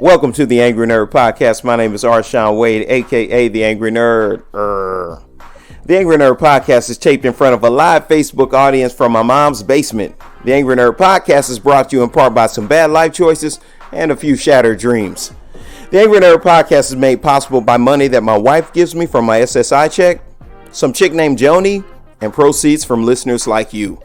Welcome to the Angry Nerd Podcast. My name is Arshawn Wade, aka the Angry Nerd. The Angry Nerd Podcast is taped in front of a live Facebook audience from my mom's basement. The Angry Nerd Podcast is brought to you in part by some bad life choices and a few shattered dreams. The Angry Nerd Podcast is made possible by money that my wife gives me from my SSI check, some chick named Joni, and proceeds from listeners like you.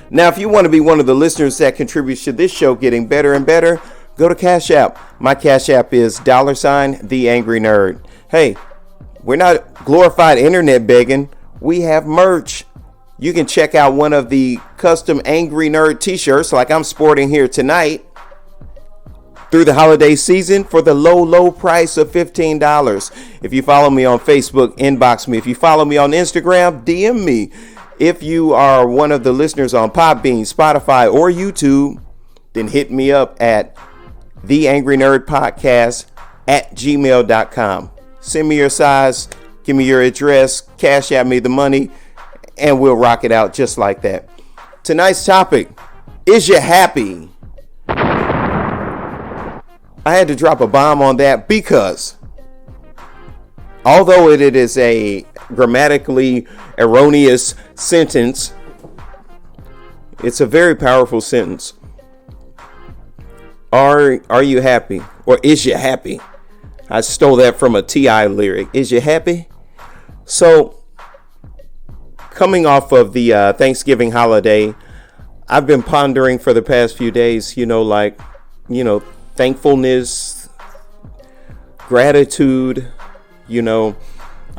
Now, if you want to be one of the listeners that contributes to this show getting better and better, go to Cash App. My Cash App is $TheAngryNerd. Hey, we're not glorified internet begging. We have merch. You can check out one of the custom Angry Nerd t-shirts like I'm sporting here tonight through the holiday season for the low price of $15. If you follow me on Facebook, inbox me. If you follow me on Instagram, DM me. If you are one of the listeners on Podbean, Spotify, or YouTube, then hit me up at theangrynerdpodcast@gmail.com. Send me your size, give me your address, cash at me the money, and we'll rock it out just like that. Tonight's topic, is you happy? I had to drop a bomb on that because although it is a grammatically erroneous sentence, it's a very powerful sentence. Are you happy? Or is you happy? I stole that from a T.I. lyric. Is you happy? So, coming off of the Thanksgiving holiday, I've been pondering for the past few days, thankfulness, gratitude. I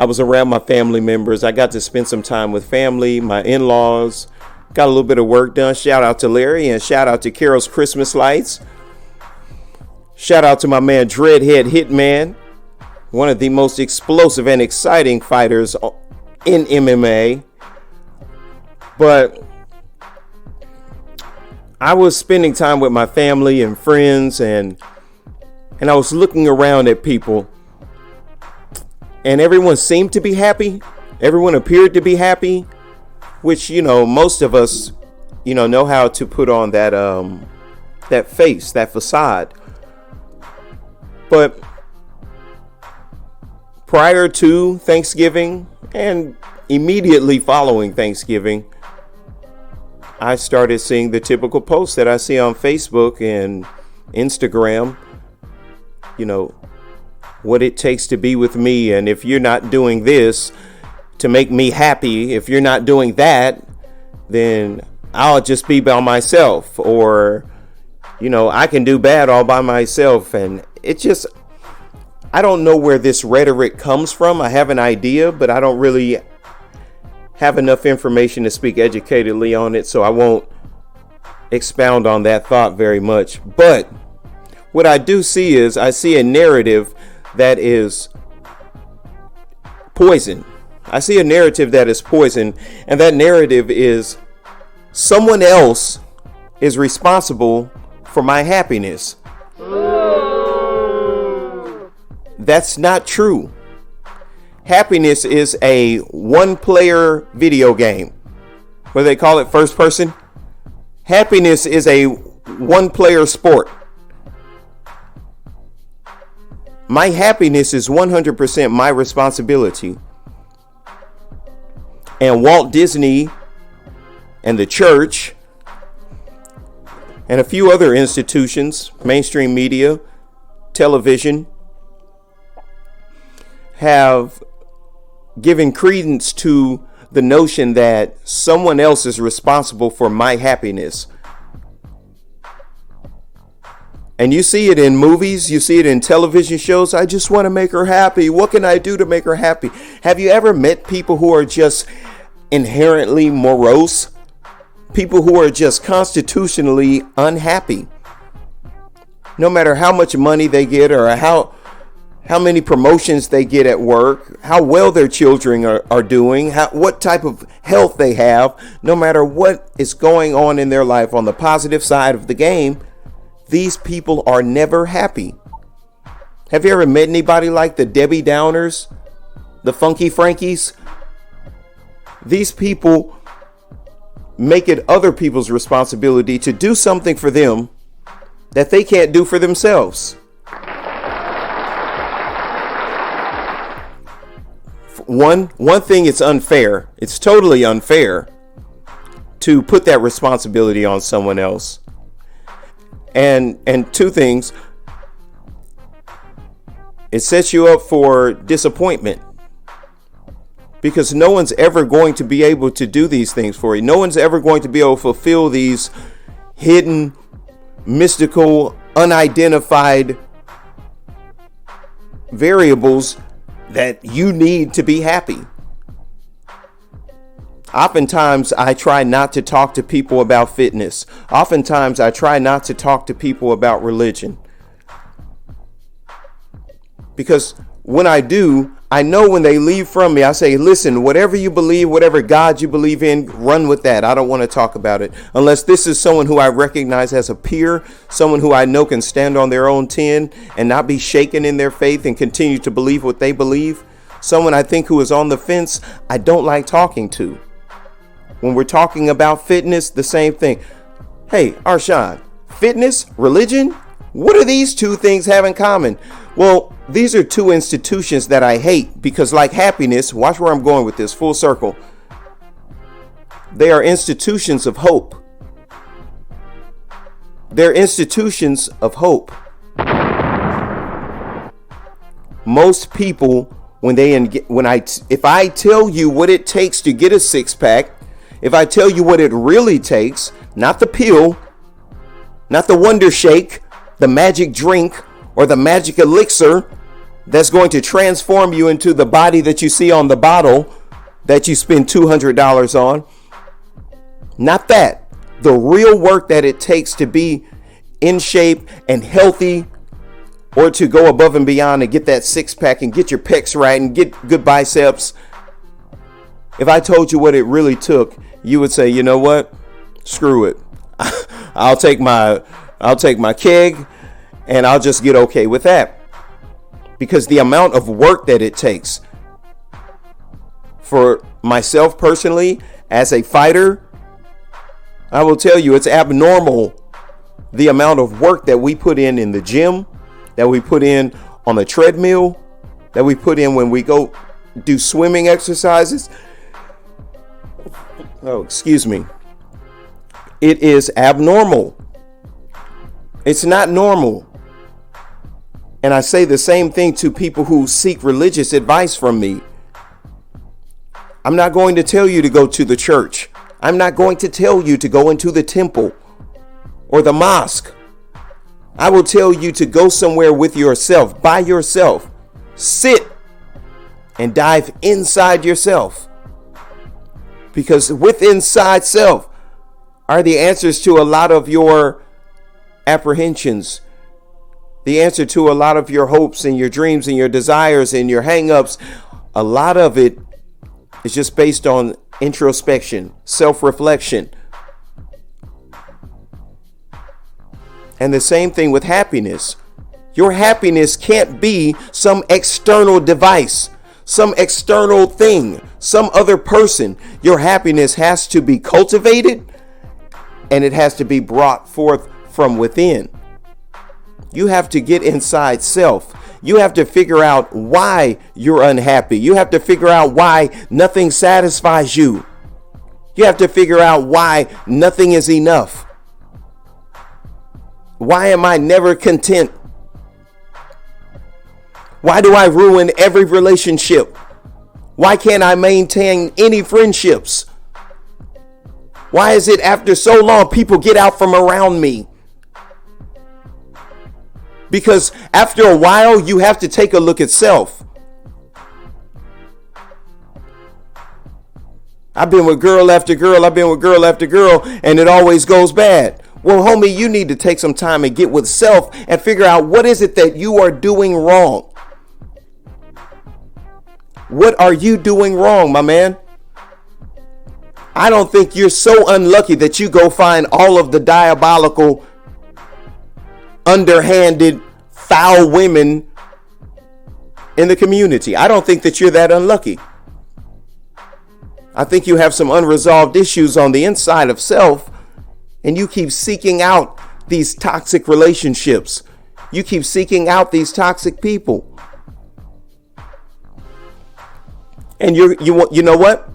was around my family members. I got to spend some time with family, my in-laws, got a little bit of work done. Shout out to Larry and shout out to Carol's Christmas Lights. Shout out to my man Dreadhead Hitman, one of the most explosive and exciting fighters in MMA. But I was spending time with my family and friends, and I was looking around at people, and everyone seemed to be happy. Everyone appeared to be happy, which, most of us, know how to put on that face, that facade. But prior to Thanksgiving and immediately following Thanksgiving, I started seeing the typical posts that I see on Facebook and Instagram, what it takes to be with me. And if you're not doing this to make me happy, if you're not doing that, then I'll just be by myself. Or, I can do bad all by myself. And it's just, I don't know where this rhetoric comes from. I have an idea, but I don't really have enough information to speak educatedly on it, so I won't expound on that thought very much. But what I do see is I see a narrative that is poison. I see a narrative that is poison, and that narrative is someone else is responsible for my happiness. That's not true. Happiness is a one-player video game. What do they call it? First person? Happiness is a one-player sport. My happiness is 100% my responsibility. And Walt Disney and the church and a few other institutions, mainstream media, television, have given credence to the notion that someone else is responsible for my happiness. And you see it in movies, you see it in television shows. I just want to make her happy. What can I do to make her happy? Have you ever met people who are just inherently morose? People who are just constitutionally unhappy. No matter how much money they get or how many promotions they get at work, how well their children are doing, what type of health they have, no matter what is going on in their life on the positive side of the game, these people are never happy. Have you ever met anybody like the Debbie Downers, the Funky Frankies? These people make it other people's responsibility to do something for them that they can't do for themselves. one thing, it's unfair. It's totally unfair to put that responsibility on someone else. And two things, it sets you up for disappointment, because no one's ever going to be able to do these things for you. No one's ever going to be able to fulfill these hidden, mystical, unidentified variables that you need to be happy. Oftentimes, I try not to talk to people about fitness. Oftentimes, I try not to talk to people about religion. Because when I do, I know when they leave from me, I say, listen, whatever you believe, whatever God you believe in, run with that. I don't want to talk about it. Unless this is someone who I recognize as a peer, someone who I know can stand on their own 10 and not be shaken in their faith and continue to believe what they believe. Someone I think who is on the fence, I don't like talking to. When we're talking about fitness, the same thing. Hey, Arshawn, fitness, religion, what do these two things have in common? Well, these are two institutions that I hate because, like happiness, watch where I'm going with this, full circle. They are institutions of hope. They're institutions of hope. Most people, if I tell you what it takes to get a six pack, if I tell you what it really takes, not the pill, not the wonder shake, the magic drink, or the magic elixir that's going to transform you into the body that you see on the bottle that you spend $200 on. Not that. The real work that it takes to be in shape and healthy, or to go above and beyond and get that six pack and get your pecs right and get good biceps. If I told you what it really took, you would say, you know what? Screw it. I'll take my keg and I'll just get okay with that. Because the amount of work that it takes for myself personally as a fighter, I will tell you it's abnormal. The amount of work that we put in the gym, that we put in on the treadmill, that we put in when we go do swimming exercises. Oh, excuse me. It is abnormal. It's not normal. And I say the same thing to people who seek religious advice from me. I'm not going to tell you to go to the church. I'm not going to tell you to go into the temple or the mosque. I will tell you to go somewhere with yourself, by yourself. Sit and dive inside yourself. Because with inside self are the answers to a lot of your apprehensions, the answer to a lot of your hopes and your dreams and your desires and your hang-ups. A lot of it is just based on introspection, self-reflection. And the same thing with happiness. Your happiness can't be some external device, some external thing, some other person. Your happiness has to be cultivated and it has to be brought forth from within. You have to get inside self. You have to figure out why you're unhappy. You have to figure out why nothing satisfies you. You have to figure out why nothing is enough. Why am I never content? Why do I ruin every relationship? Why can't I maintain any friendships? Why is it after so long people get out from around me? Because after a while, you have to take a look at self. I've been with girl after girl. I've been with girl after girl, and it always goes bad. Well, homie, you need to take some time and get with self and figure out what is it that you are doing wrong. What are you doing wrong, my man? I don't think you're so unlucky that you go find all of the diabolical, underhanded, foul women in the community. I don't think that you're that unlucky. I think you have some unresolved issues on the inside of self, and you keep seeking out these toxic relationships. You keep seeking out these toxic people. And you know what?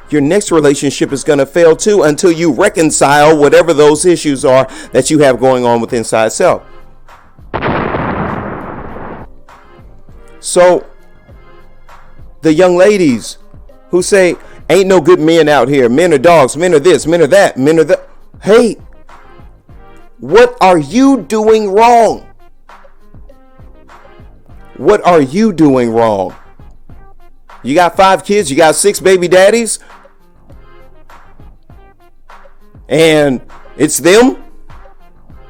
Your next relationship is going to fail too until you reconcile whatever those issues are that you have going on with inside self. So the young ladies who say, ain't no good men out here. Men are dogs. Men are this. Men are that. Men are that. Hey, what are you doing wrong? What are you doing wrong? You got 5 kids. You got 6 baby daddies. And it's them.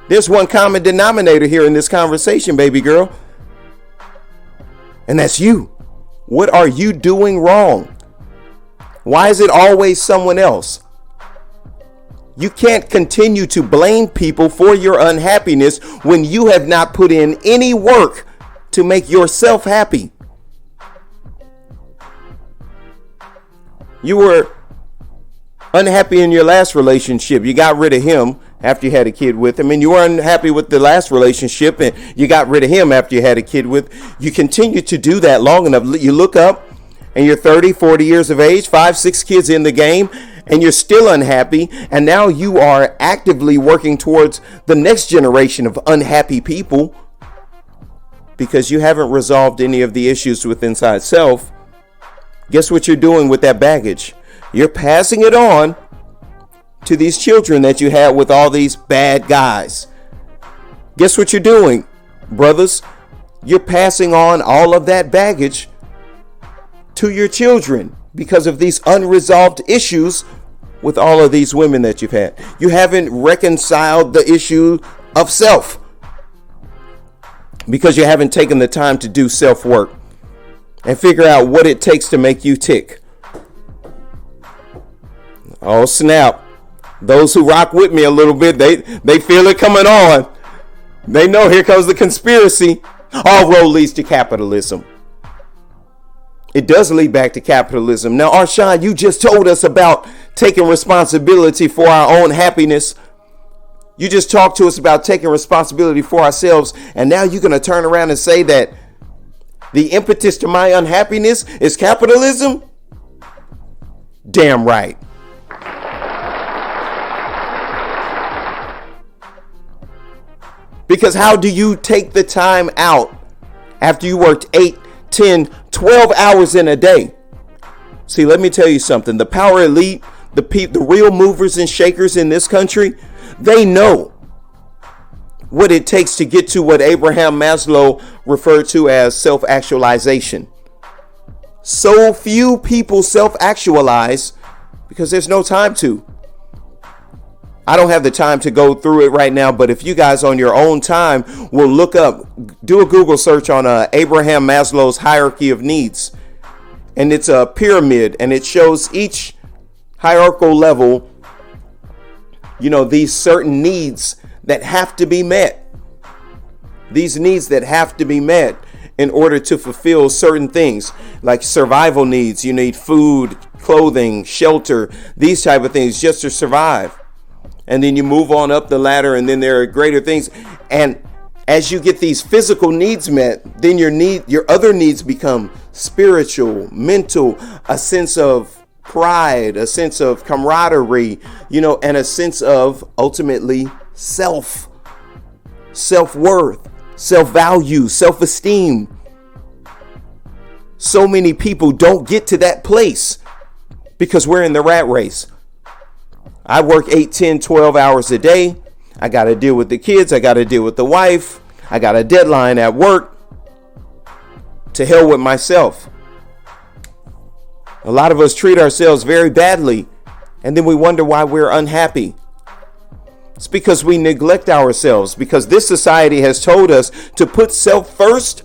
There's one common denominator here in this conversation, baby girl. And that's you. What are you doing wrong? Why is it always someone else? You can't continue to blame people for your unhappiness when you have not put in any work to make yourself happy. You were unhappy in your last relationship. You got rid of him after you had a kid with him, and you were unhappy with the last relationship and you got rid of him after you had a kid with. You continue to do that long enough. You look up and you're 30, 40 years of age, 5, 6 kids in the game, and you're still unhappy. And now you are actively working towards the next generation of unhappy people because you haven't resolved any of the issues with inside self. Guess what you're doing with that baggage? You're passing it on to these children that you had with all these bad guys. Guess what you're doing, brothers? You're passing on all of that baggage to your children because of these unresolved issues with all of these women that you've had. You haven't reconciled the issue of self because you haven't taken the time to do self-work and figure out what it takes to make you tick. Oh, snap. Those who rock with me a little bit, they feel it coming on. They know here comes the conspiracy. All road leads to capitalism. It does lead back to capitalism. Now, Arshawn, you just told us about taking responsibility for our own happiness. You just talked to us about taking responsibility for ourselves. And now you're going to turn around and say that the impetus to my unhappiness is capitalism? Damn right. Because how do you take the time out after you worked 8, 10, 12 hours in a day? See, let me tell you something. The power elite, the real movers and shakers in this country, they know what it takes to get to what Abraham Maslow referred to as self-actualization. So few people self-actualize because there's no time to. I don't have the time to go through it right now, but if you guys on your own time will look up, do a Google search on Abraham Maslow's hierarchy of needs. And it's a pyramid, and it shows each hierarchical level, these certain needs that have to be met. These needs that have to be met in order to fulfill certain things like survival needs. You need food, clothing, shelter, these type of things just to survive. And then you move on up the ladder, and then there are greater things. And as you get these physical needs met, then your other needs become spiritual, mental, a sense of pride, a sense of camaraderie, and a sense of ultimately self-worth, self-value, self-esteem. So many people don't get to that place because we're in the rat race. I work 8, 10, 12 hours a day. I got to deal with the kids. I got to deal with the wife. I got a deadline at work. To hell with myself. A lot of us treat ourselves very badly, and then we wonder why we're unhappy. It's because we neglect ourselves, because this society has told us to put self first.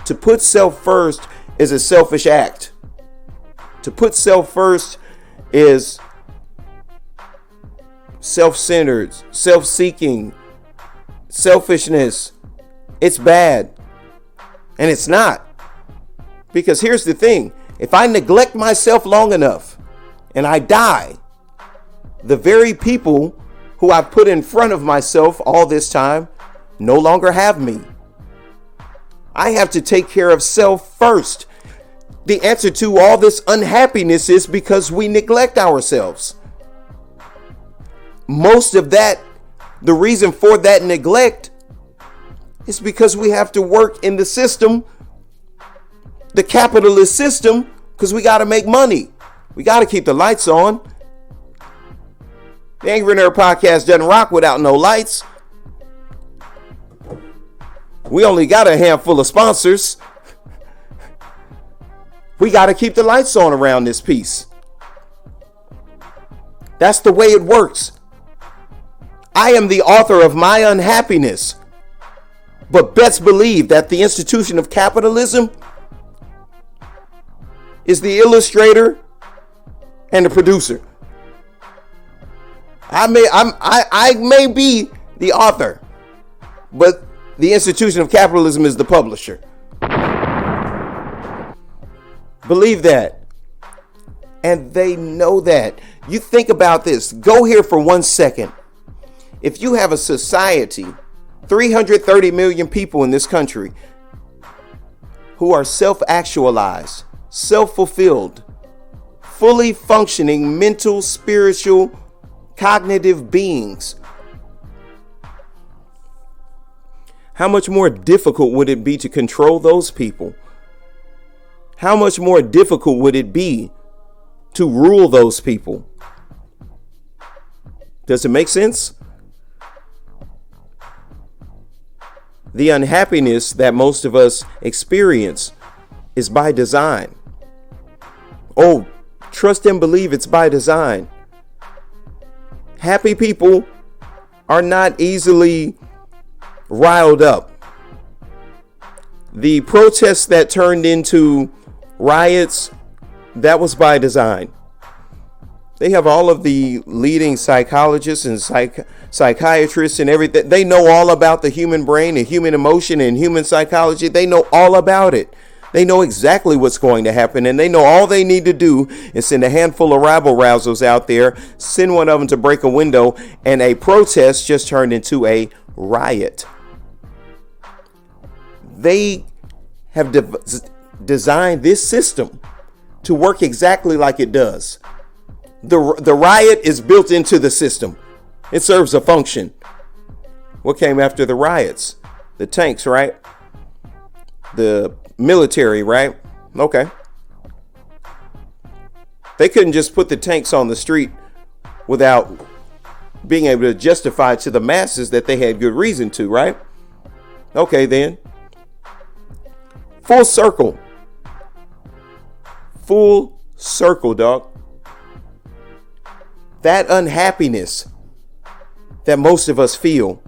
To put self first is a selfish act. To put self first is self-centered, self-seeking, selfishness. It's bad. And it's not. Because here's the thing. If I neglect myself long enough and I die, the very people who I've put in front of myself all this time no longer have me. I have to take care of self first. The answer to all this unhappiness is because we neglect ourselves. Most of that, the reason for that neglect is because we have to work in the system, the capitalist system, because we got to make money. We got to keep the lights on. The Angry Nerd Podcast doesn't rock without no lights. We only got a handful of sponsors. We got to keep the lights on around this piece. That's the way it works. I am the author of my unhappiness. But best believe that the institution of capitalism is the illustrator and the producer. I may be the author, but the institution of capitalism is the publisher. Believe that. And they know that. You think about this. Go here for 1 second. If you have a society, 330 million people in this country who are self-actualized, self-fulfilled, fully functioning mental, spiritual, cognitive beings, how much more difficult would it be to control those people? How much more difficult would it be to rule those people? Does it make sense? The unhappiness that most of us experience is by design. Oh, trust and believe it's by design. Happy people are not easily riled up. The protests that turned into riots, that was by design. They have all of the leading psychologists and psychiatrists and everything. They know all about the human brain and human emotion and human psychology. They know all about it. They know exactly what's going to happen, and they know all they need to do is send a handful of rabble-rousers out there, send one of them to break a window, and a protest just turned into a riot. They have designed this system to work exactly like it does. The riot is built into the system. It serves a function. What came after the riots? The tanks, right? The military, right? Okay. They couldn't just put the tanks on the street without being able to justify to the masses that they had good reason to, right? Okay, then. Full circle. Full circle, dog. That unhappiness that most of us feel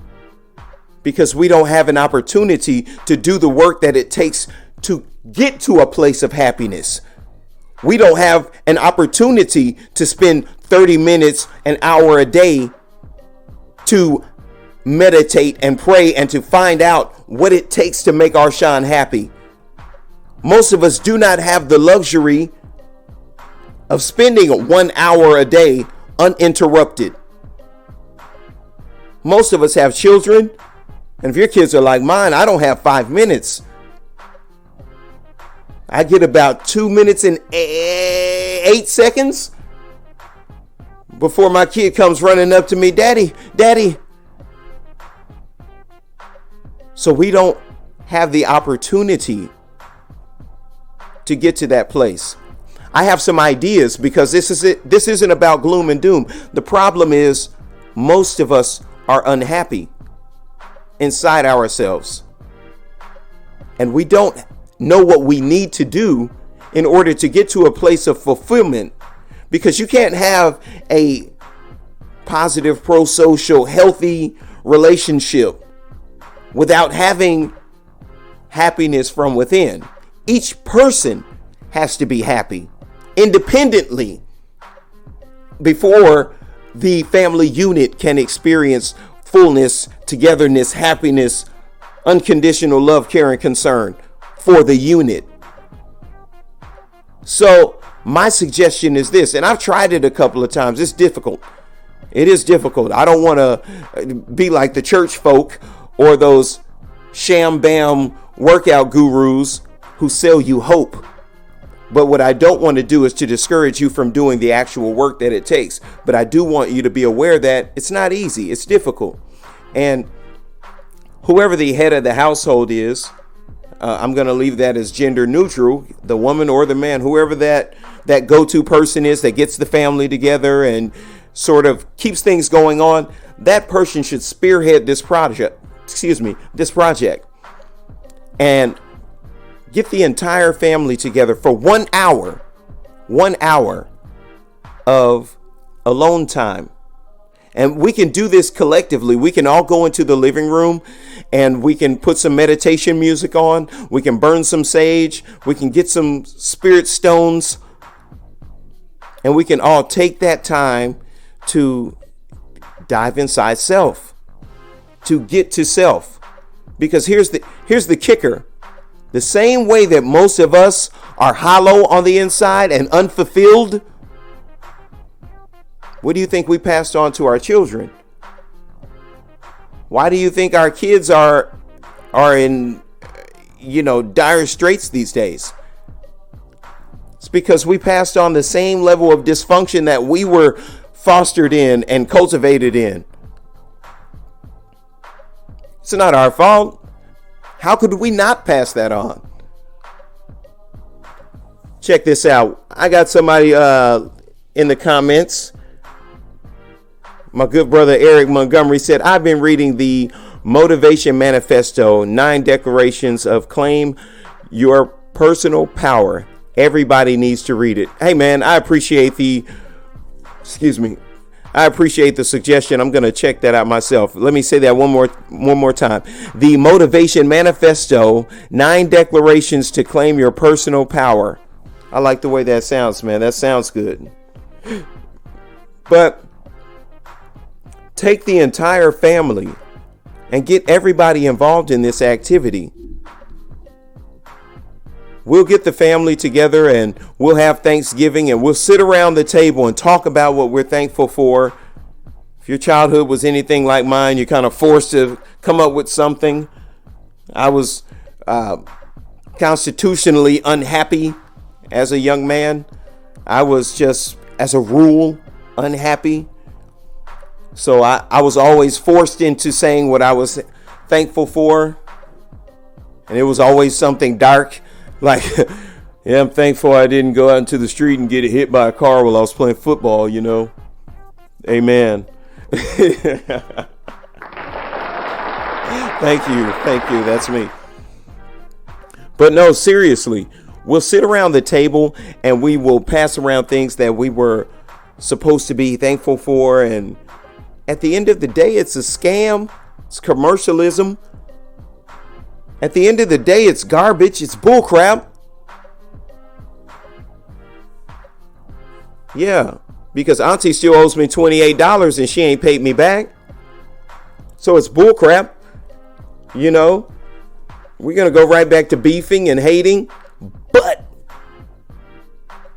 because we don't have an opportunity to do the work that it takes to get to a place of happiness. We don't have an opportunity to spend 30 minutes, an hour a day to meditate and pray and to find out what it takes to make Arshawn happy. Most of us do not have the luxury of spending 1 hour a day uninterrupted. Most of us have children, and if your kids are like mine, I don't have 5 minutes. I get about 2 minutes and 8 seconds before my kid comes running up to me, Daddy, Daddy. So we don't have the opportunity to get to that place. I have some ideas because this isn't about gloom and doom. The problem is most of us are unhappy inside ourselves. And we don't know what we need to do in order to get to a place of fulfillment, because you can't have a positive, pro-social, healthy relationship without having happiness from within. Each person has to be happy independently before the family unit can experience fullness, togetherness, happiness, unconditional love, care, and concern for the unit. So my suggestion is this, and I've tried it a couple of times. It's difficult. It is difficult. I don't want to be like the church folk or those sham bam workout gurus who sell you hope. But what I don't want to do is to discourage you from doing the actual work that it takes. But I do want you to be aware that it's not easy. It's difficult. And whoever the head of the household is, I'm going to leave that as gender neutral, the woman or the man, whoever that go-to person is that gets the family together and sort of keeps things going on. That person should spearhead this project, and get the entire family together for 1 hour of alone time. And we can do this collectively. We can all go into the living room and we can put some meditation music on. We can burn some sage. We can get some spirit stones. And we can all take that time to dive inside self, to get to self. Because here's the kicker. The same way that most of us are hollow on the inside and unfulfilled, what do you think we passed on to our children? Why do you think our kids are in, dire straits these days? It's because we passed on the same level of dysfunction that we were fostered in and cultivated in. It's not our fault. How could we not pass that on? Check this out. I got somebody in the comments. My good brother Eric Montgomery said, I've been reading the Motivation Manifesto, 9 declarations of claim your personal power. Everybody needs to read it. Hey man, I appreciate the suggestion. I'm going to check that out myself. Let me say that one more time. The Motivation Manifesto, 9 declarations to claim your personal power. I like the way that sounds, man. That sounds good. But take the entire family and get everybody involved in this activity. We'll get the family together and we'll have Thanksgiving and we'll sit around the table and talk about what we're thankful for. If your childhood was anything like mine, you're kind of forced to come up with something. I was constitutionally unhappy as a young man. I was just, as a rule, unhappy. So I was always forced into saying what I was thankful for. And it was always something dark. Like, yeah, I'm thankful I didn't go out into the street and get hit by a car while I was playing football, Amen. Thank you. That's me. But no, seriously, we'll sit around the table and we will pass around things that we were supposed to be thankful for. And at the end of the day, it's a scam. It's commercialism. At the end of the day, it's garbage. It's bullcrap. Yeah, because Auntie still owes me $28 and she ain't paid me back. So it's bullcrap. We're going to go right back to beefing and hating. But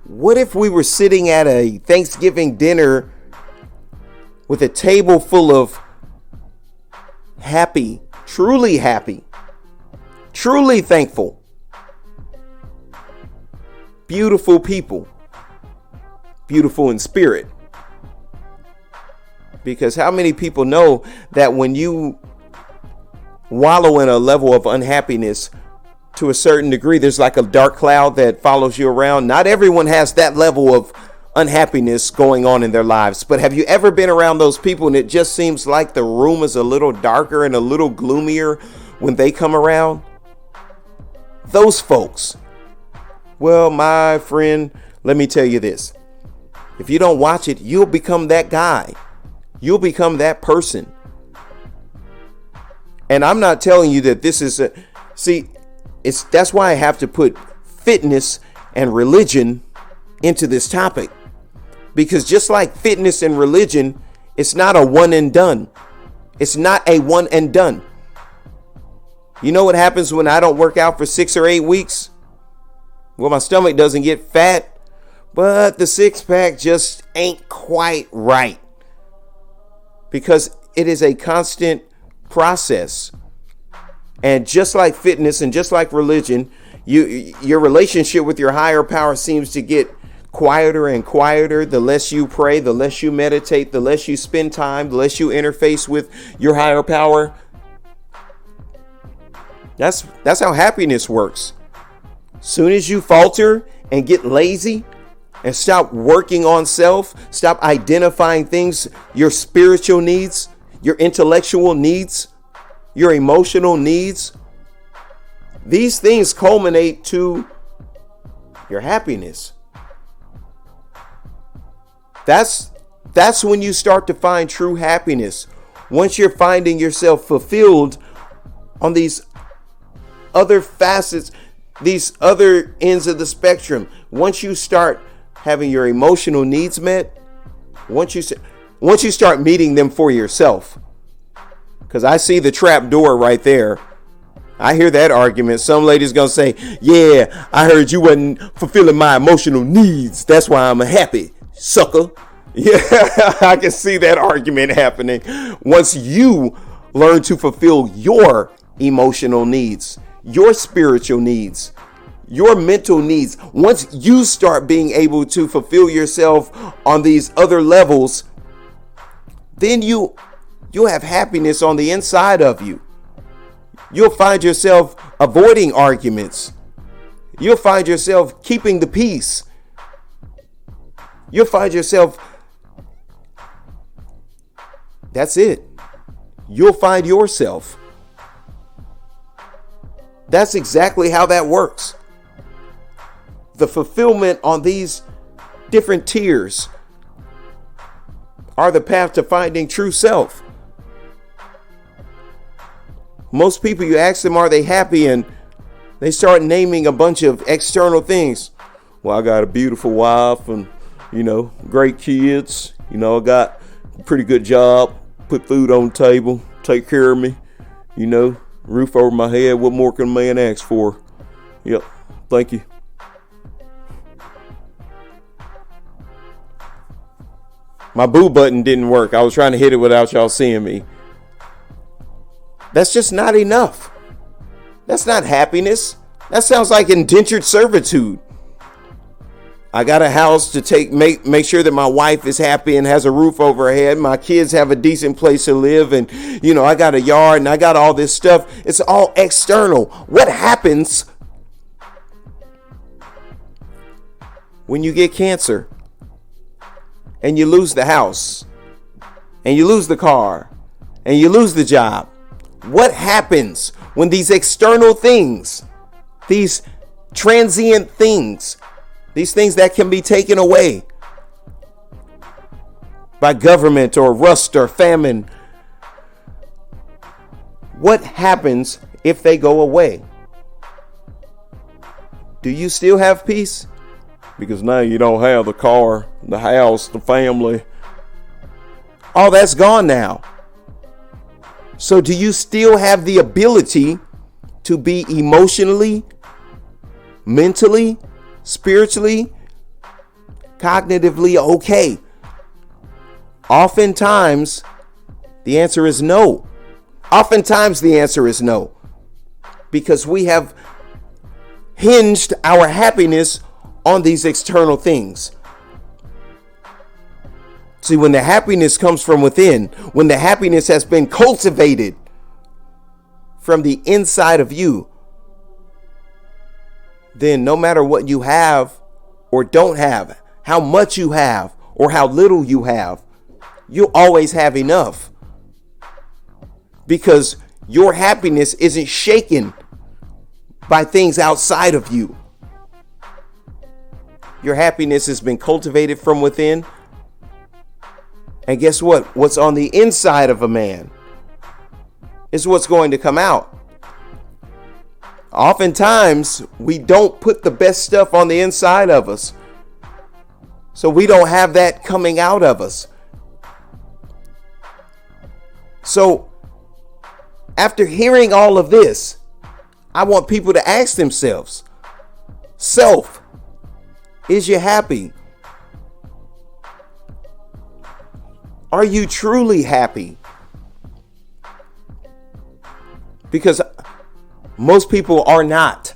what if we were sitting at a Thanksgiving dinner with a table full of happy, truly thankful, beautiful people, beautiful in spirit? Because how many people know that when you wallow in a level of unhappiness to a certain degree, there's like a dark cloud that follows you around? Not everyone has that level of unhappiness going on in their lives. But have you ever been around those people and it just seems like the room is a little darker and a little gloomier when they come around? Those folks. Well, my friend, let me tell you this. If you don't watch it, you'll become that guy. You'll become that person. And I'm not telling you that this is that's why I have to put fitness and religion into this topic. Because just like fitness and religion, it's not a one and done. It's not a one and done. You know what happens when I don't work out for 6 or 8 weeks? Well, my stomach doesn't get fat, but the six pack just ain't quite right. Because it is a constant process. And just like fitness and just like religion, Your relationship with your higher power seems to get quieter and quieter. The less you pray, the less you meditate, the less you spend time, the less you interface with your higher power. That's how happiness works. Soon as you falter and get lazy and stop working on self, stop identifying things, your spiritual needs, your intellectual needs, your emotional needs, these things culminate to your happiness. That's when you start to find true happiness. Once you're finding yourself fulfilled on these other facets, these other ends of the spectrum, once you start having your emotional needs met, once you start meeting them for yourself, because I see the trap door right there. I hear that argument. Some lady's gonna say, yeah, I heard you wasn't fulfilling my emotional needs, that's why I'm happy, sucker. Yeah, I can see that argument happening. Once you learn to fulfill your emotional needs, your spiritual needs, your mental needs, once you start being able to fulfill yourself on these other levels, then you'll have happiness on the inside of you. You'll find yourself avoiding arguments. You'll find yourself keeping the peace. You'll find yourself, that's it. You'll find yourself. That's exactly how that works. The fulfillment on these different tiers are the path to finding true self. Most people, you ask them, are they happy? And they start naming a bunch of external things. Well, I got a beautiful wife and, great kids. I got a pretty good job, put food on the table, take care of me, roof over my head. What more can a man ask for? Yep. Thank you. My boo button didn't work. I was trying to hit it without y'all seeing me. That's just not enough. That's not happiness. That sounds like indentured servitude. I got a house to make sure that my wife is happy and has a roof over her head. My kids have a decent place to live. And, I got a yard and I got all this stuff. It's all external. What happens when you get cancer and you lose the house and you lose the car and you lose the job? What happens when these external things, these transient things, these things that can be taken away by government or rust or famine, what happens if they go away? Do you still have peace? Because now you don't have the car, the house, the family. All that's gone now. So do you still have the ability to be emotionally, mentally, spiritually, cognitively okay? Oftentimes, the answer is no. Oftentimes, the answer is no. Because we have hinged our happiness on these external things. See, when the happiness comes from within, when the happiness has been cultivated from the inside of you, then no matter what you have or don't have, how much you have or how little you have, you'll always have enough. Because your happiness isn't shaken by things outside of you. Your happiness has been cultivated from within. And guess what? What's on the inside of a man is what's going to come out. Oftentimes, we don't put the best stuff on the inside of us. So we don't have that coming out of us. So after hearing all of this, I want people to ask themselves, self, is you happy? Are you truly happy? Because most people are not.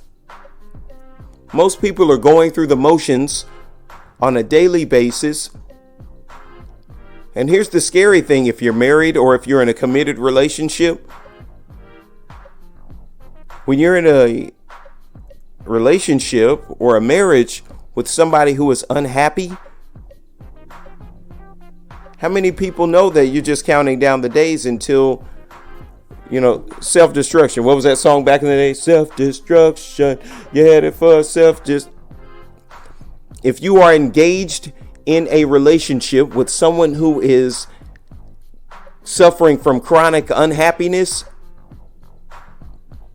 Most people are going through the motions on a daily basis. And here's the scary thing: if you're married or if you're in a committed relationship, when you're in a relationship or a marriage with somebody who is unhappy, how many people know that you're just counting down the days until, self-destruction? What was that song back in the day? Self-destruction. You're headed for If you are engaged in a relationship with someone who is suffering from chronic unhappiness,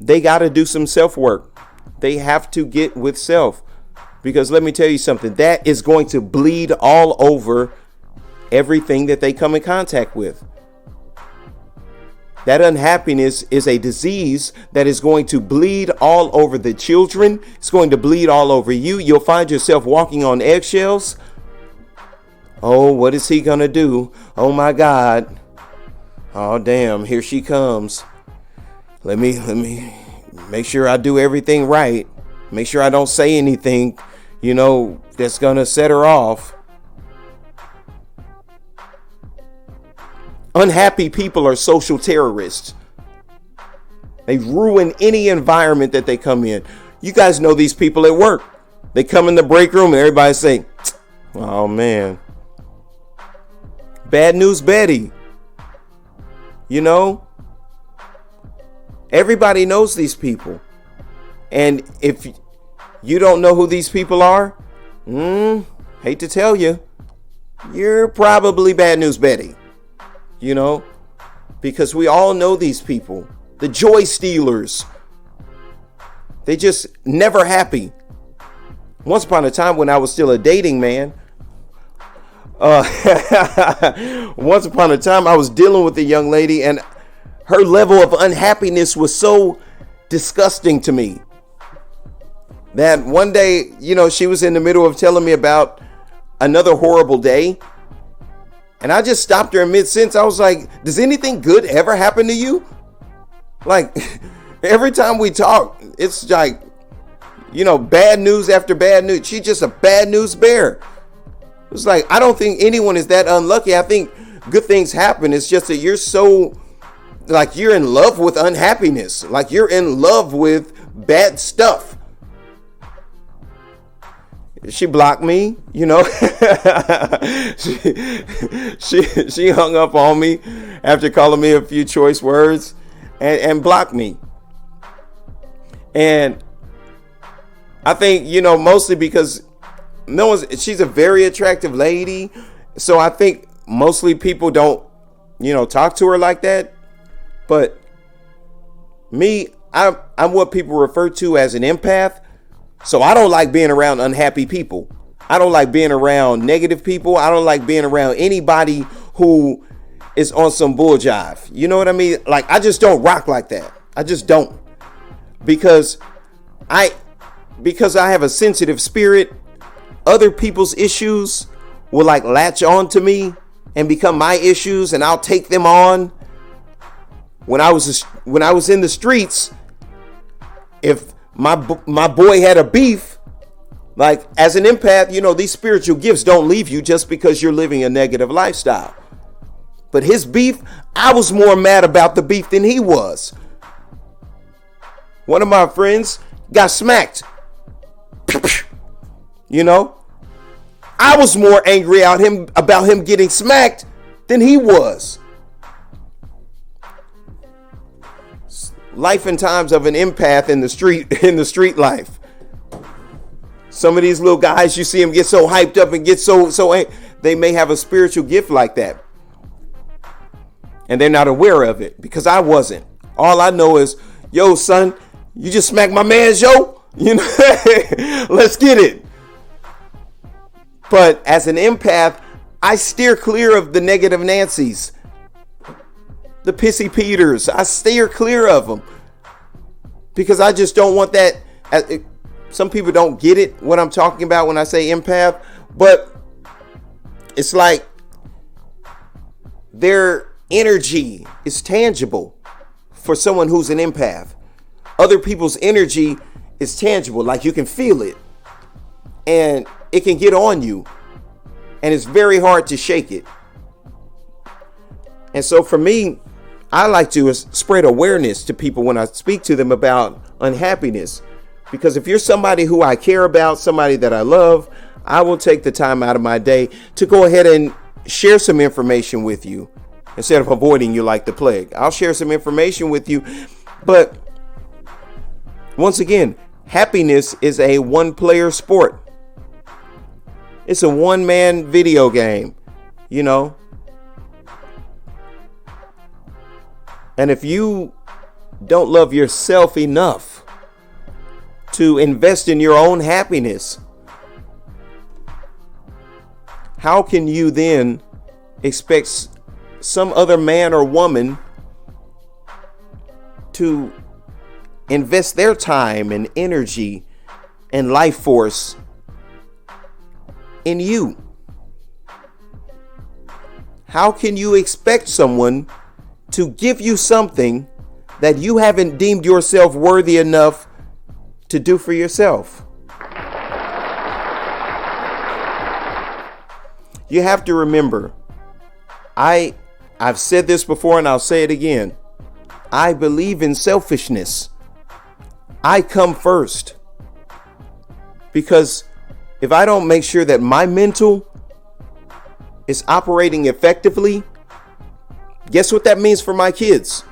they got to do some self-work. They have to get with self, because let me tell you something, that is going to bleed all over everything that they come in contact with. That unhappiness is a disease that is going to bleed all over the children. It's going to bleed all over you. You'll find yourself walking on eggshells. Oh, what is he going to do? Oh my God. Oh, damn, here she comes. Let me make sure I do everything right. Make sure I don't say anything, that's going to set her off. Unhappy people are social terrorists. They ruin any environment that they come in. You guys know these people at work. They come in the break room and everybody say, oh man, bad news Betty. Everybody knows these people. And if you don't know who these people are, hate to tell you, you're probably bad news Betty. Because we all know these people, the joy stealers. They just never happy. Once upon a time when I was still a dating man, once upon a time I was dealing with a young lady, and her level of unhappiness was so disgusting to me that one day, she was in the middle of telling me about another horrible day. And I just stopped her in mid-sentence. I was like, does anything good ever happen to you? Like, every time we talk, it's like, bad news after bad news. She's just a bad news bear. It's like, I don't think anyone is that unlucky. I think good things happen. It's just that you're so, like, you're in love with unhappiness. Like, you're in love with bad stuff. She blocked me, she hung up on me after calling me a few choice words and blocked me. And I think, mostly because she's a very attractive lady. So I think mostly people don't, talk to her like that. But me, I'm what people refer to as an empath. So I don't like being around unhappy people. I don't like being around negative people. I don't like being around anybody who is on some bull jive. You know what I mean? Like, I just don't rock like that. I just don't. Because I have a sensitive spirit, other people's issues will like latch on to me and become my issues, and I'll take them on. When I was in the streets, if my boy had a beef, like, as an empath, these spiritual gifts don't leave you just because you're living a negative lifestyle. But his beef, I was more mad about the beef than he was. One of my friends got smacked. I was more angry about him getting smacked than he was. Life and times of an empath in the street life. Some of these little guys, you see them get so hyped up and get so they may have a spiritual gift like that. And they're not aware of it, because I wasn't. All I know is, yo, son, you just smacked my man's, yo. Let's get it. But as an empath, I steer clear of the negative Nancys, the pissy Peters. I steer clear of them because I just don't want that. Some people don't get it, what I'm talking about when I say empath, but it's like their energy is tangible for someone who's an empath. Other people's energy is tangible, like you can feel it. and it can get on you, and it's very hard to shake it. And so for me, I like to spread awareness to people when I speak to them about unhappiness. Because if you're somebody who I care about, somebody that I love, I will take the time out of my day to go ahead and share some information with you instead of avoiding you like the plague. I'll share some information with you. But once again, happiness is a one-player sport. It's a one-man video game, you know. And if you don't love yourself enough to invest in your own happiness, how can you then expect some other man or woman to invest their time and energy and life force in you? How can you expect someone to give you something that you haven't deemed yourself worthy enough to do for yourself? You have to remember, I've said this before and I'll say it again. I believe in selfishness. I come first. Because if I don't make sure that my mental is operating effectively, guess what that means for my kids?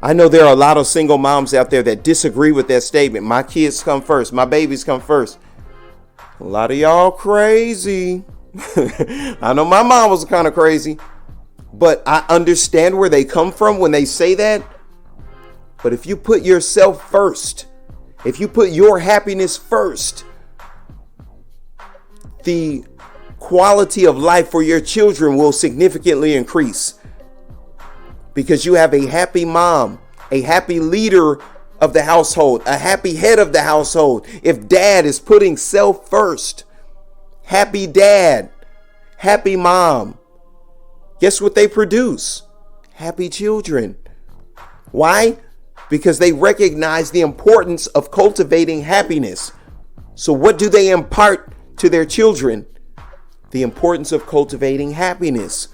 I know there are a lot of single moms out there that disagree with that statement. My kids come first. My babies come first. A lot of y'all crazy. I know my mom was kind of crazy, but I understand where they come from when they say that. But if you put yourself first, if you put your happiness first, the quality of life for your children will significantly increase. Because you have a happy mom, a happy leader of the household, a happy head of the household. If dad is putting self first, happy dad, happy mom, guess what they produce? Happy children. Why? Because they recognize the importance of cultivating happiness. So what do they impart to their children? The importance of cultivating happiness.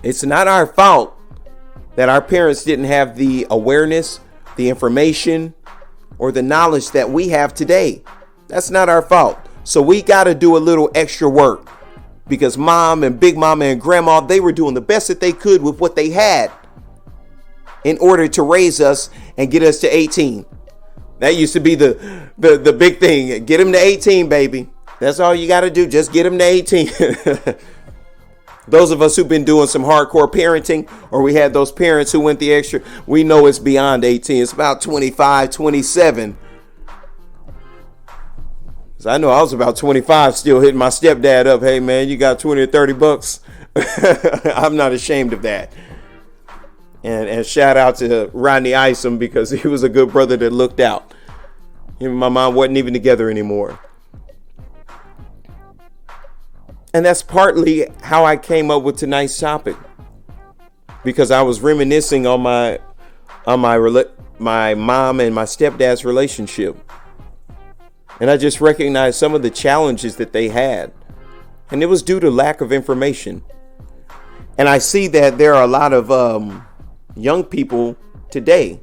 It's not our fault that our parents didn't have the awareness, the information, or the knowledge that we have today. That's not our fault. So we got to do a little extra work, because mom and big mama and grandma, they were doing the best that they could with what they had in order to raise us and get us to 18. That used to be the big thing. Get them to 18, baby. That's all you got to do. Just get them to 18. Those of us who've been doing some hardcore parenting, or we had those parents who went the extra, we know it's beyond 18. It's about 25, 27. So I know I was about 25 still hitting my stepdad up. Hey, man, you got 20 or 30 bucks? I'm not ashamed of that. And shout out to Rodney Isom, because he was a good brother that looked out. Him and my mom wasn't even together anymore. And that's partly how I came up with tonight's topic, because I was reminiscing on my mom and my stepdad's relationship. And I just recognized some of the challenges that they had. And it was due to lack of information. And I see that there are a lot of young people today.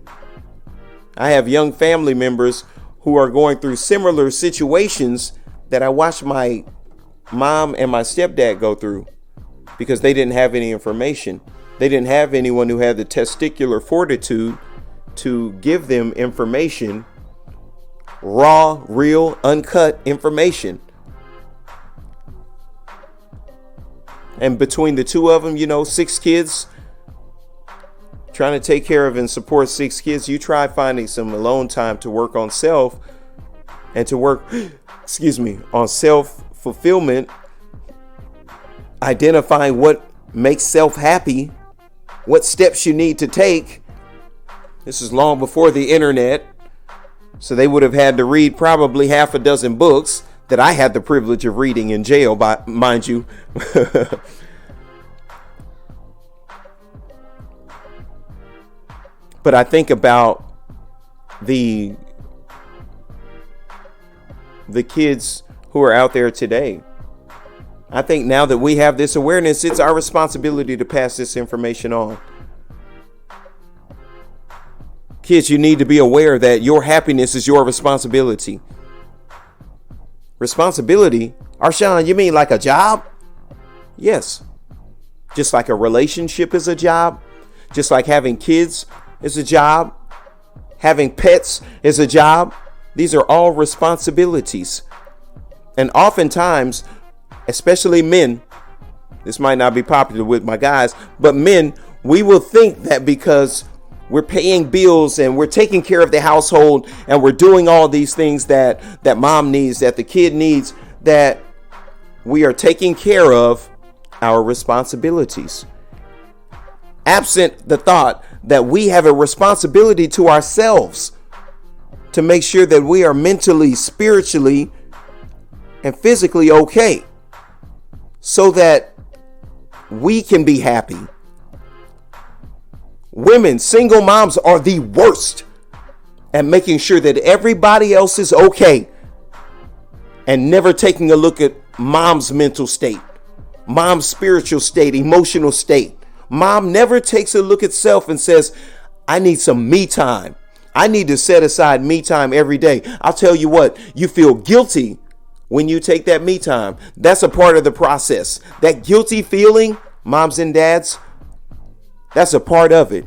I have young family members who are going through similar situations that I watched my mom and my stepdad go through, because they didn't have any information. They didn't have anyone who had the testicular fortitude to give them information, raw, real, uncut information. And between the two of them, 6 kids, trying to take care of and support 6 kids, you try finding some alone time to work on self and to work, on self-fulfillment, identifying what makes self happy, what steps you need to take. This is long before the internet, so they would have had to read probably half a dozen books that I had the privilege of reading in jail, mind you. But I think about the the kids who are out there today. I think now that we have this awareness, it's our responsibility to pass this information on. Kids, you need to be aware that your happiness is your responsibility. Responsibility? Arshawn, you mean like a job? Yes. Just like a relationship is a job. Just like having kids is a job. Having pets is a job. These are all responsibilities. And oftentimes, especially men, this might not be popular with my guys, but men, we will think that because we're paying bills and we're taking care of the household and we're doing all these things that mom needs, that the kid needs, that we are taking care of our responsibilities. Absent the thought that we have a responsibility to ourselves to make sure that we are mentally, spiritually, and physically okay, so that we can be happy. Women, single moms are the worst at making sure that everybody else is okay and never taking a look at mom's mental state, mom's spiritual state, emotional state. Mom never takes a look at self and says, I need some me time. I need to set aside me time every day. I'll tell you what, you feel guilty when you take that me time. That's a part of the process. That guilty feeling, moms and dads, that's a part of it.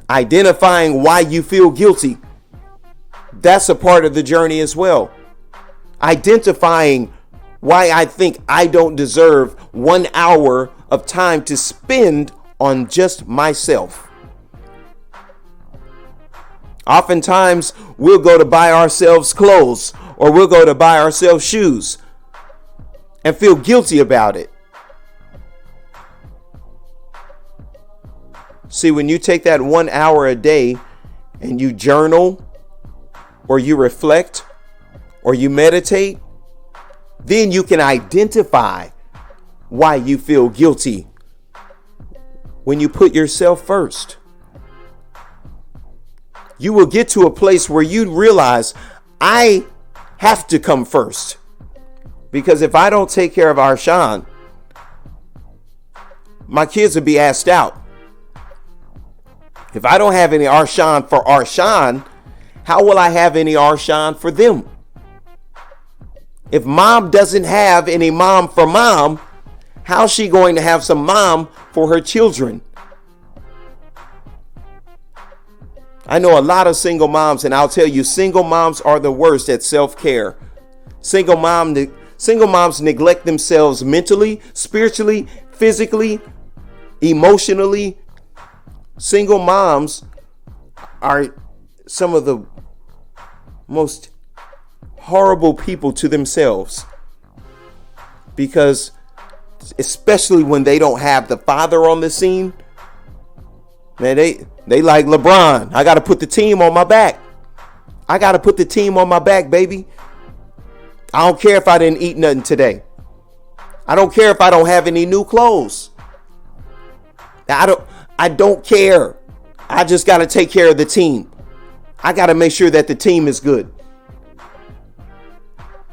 Identifying why you feel guilty, that's a part of the journey as well. Identifying why I think I don't deserve 1 hour of time to spend on just myself. Oftentimes, we'll go to buy ourselves clothes or we'll go to buy ourselves shoes and feel guilty about it. See, when you take that 1 hour a day and you journal or you reflect or you meditate, then you can identify why you feel guilty when you put yourself first. You will get to a place where you realize I have to come first. Because if I don't take care of Arshawn, my kids will be asked out. If I don't have any Arshawn for Arshawn, how will I have any Arshawn for them? If mom doesn't have any mom for mom, how's she going to have some mom for her children? I know a lot of single moms, and I'll tell you, single moms are the worst at self-care. Single moms neglect themselves mentally, spiritually, physically, emotionally. Single moms are some of the most horrible people to themselves, because especially when they don't have the father on the scene, man, they like LeBron. I got to put the team on my back. I got to put the team on my back, baby. I don't care if I didn't eat nothing today. I don't care if I don't have any new clothes. I don't care. I just got to take care of the team. I got to make sure that the team is good.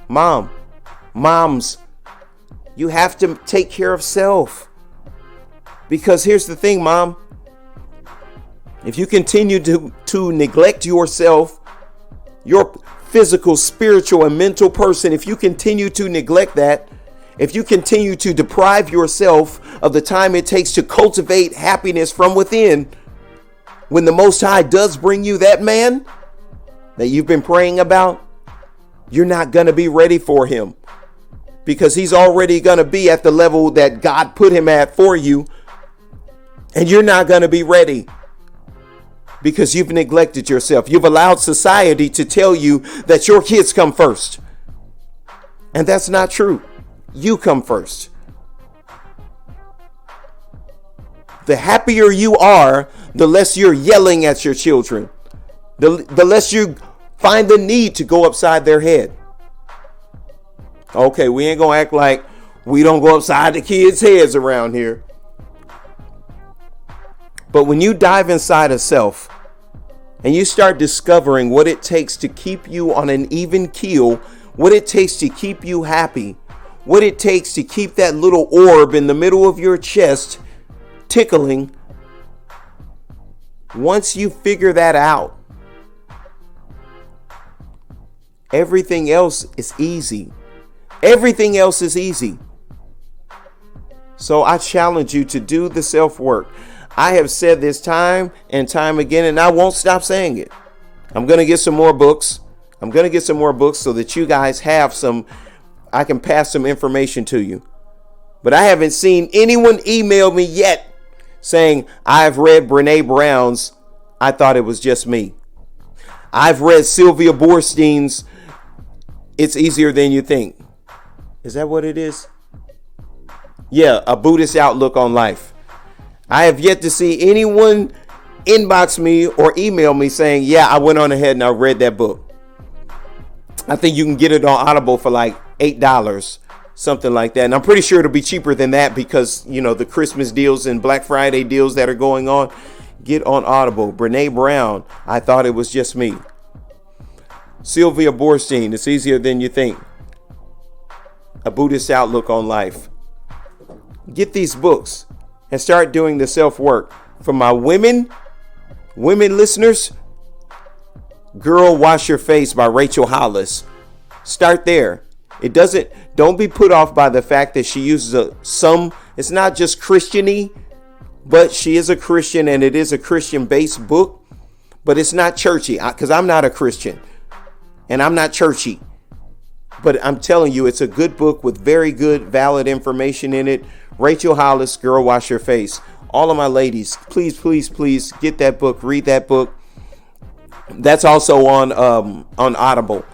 Moms, you have to take care of self. Because here's the thing, mom. If you continue to neglect yourself, your physical, spiritual, and mental person, if you continue to neglect that, if you continue to deprive yourself of the time it takes to cultivate happiness from within, when the Most High does bring you that man that you've been praying about, you're not going to be ready for him, because he's already going to be at the level that God put him at for you. And you're not going to be ready because you've neglected yourself. You've allowed society to tell you that your kids come first. And that's not true. You come first. The happier you are, the less you're yelling at your children. The less you find the need to go upside their head. Okay, we ain't gonna act like we don't go upside the kids' heads around here. But when you dive inside of self and you start discovering what it takes to keep you on an even keel what it takes to keep you happy, what it takes to keep that little orb in the middle of your chest tickling. Once you figure that out, everything else is easy. Everything else is easy. So I challenge you to do the self-work. I have said this time and time again, and I won't stop saying it. I'm going to get some more books. I'm going to get some more books so that you guys have some, I can pass some information to you. But I haven't seen anyone email me yet saying, I've read Brene Brown's I Thought It Was Just Me. I've read Sylvia Boorstein's It's Easier Than You Think. Is that what it is? Yeah, A Buddhist Outlook on Life. I have yet to see anyone inbox me or email me saying, yeah, I went on ahead and I read that book. I think you can get it on Audible for like $8, something like that. And I'm pretty sure it'll be cheaper than that because, you know, the Christmas deals and Black Friday deals that are going on. Get on Audible. Brene Brown, I Thought It Was Just Me. Sylvia Boorstein, It's Easier Than You Think. A Buddhist Outlook on Life. Get these books and start doing the self-work. For my women listeners, Girl Wash Your Face by Rachel Hollis. Start there. Don't be put off by the fact that she uses it's not just Christian-y, but she is a Christian and it is a Christian-based book, but it's not churchy because I'm not a Christian and I'm not churchy. But I'm telling you, it's a good book with very good, valid information in it. Rachel Hollis, Girl Wash Your Face. All of my ladies, please, please, please get that book. Read that book. That's also on Audible.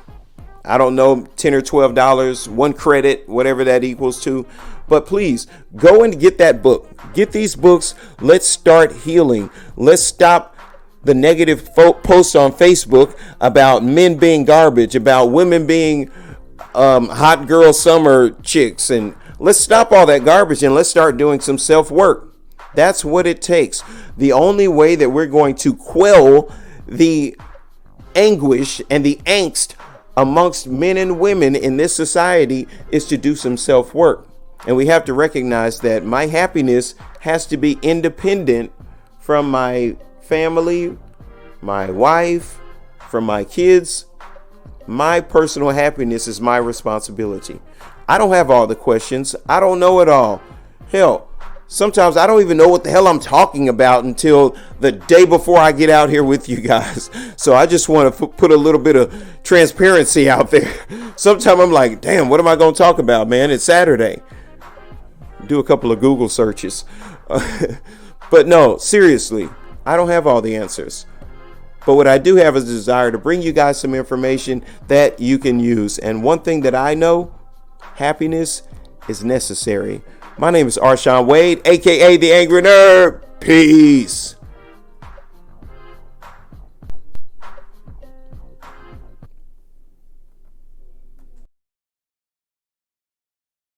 I don't know, $10 or $12, 1 credit, whatever that equals to. But please go and get that book. Get these books. Let's start healing. Let's stop the negative posts on Facebook about men being garbage, about women being hot girl summer chicks, and let's stop all that garbage and let's start doing some self-work. That's what it takes. The only way that we're going to quell the anguish and the angst amongst men and women in this society is to do some self-work. And we have to recognize that my happiness has to be independent from my family, my wife, from my kids. My personal happiness is my responsibility. I don't have all the questions. I don't know it all. Hell, sometimes I don't even know what the hell I'm talking about until the day before I get out here with you guys. So I just want to put a little bit of transparency out there. Sometimes I'm like, damn, what am I going to talk about, man? It's Saturday. Do a couple of Google searches. But no, seriously, I don't have all the answers. But what I do have is a desire to bring you guys some information that you can use. And one thing that I know, happiness is necessary. My name is Arshawn Wade, aka The Angry Nerd. Peace.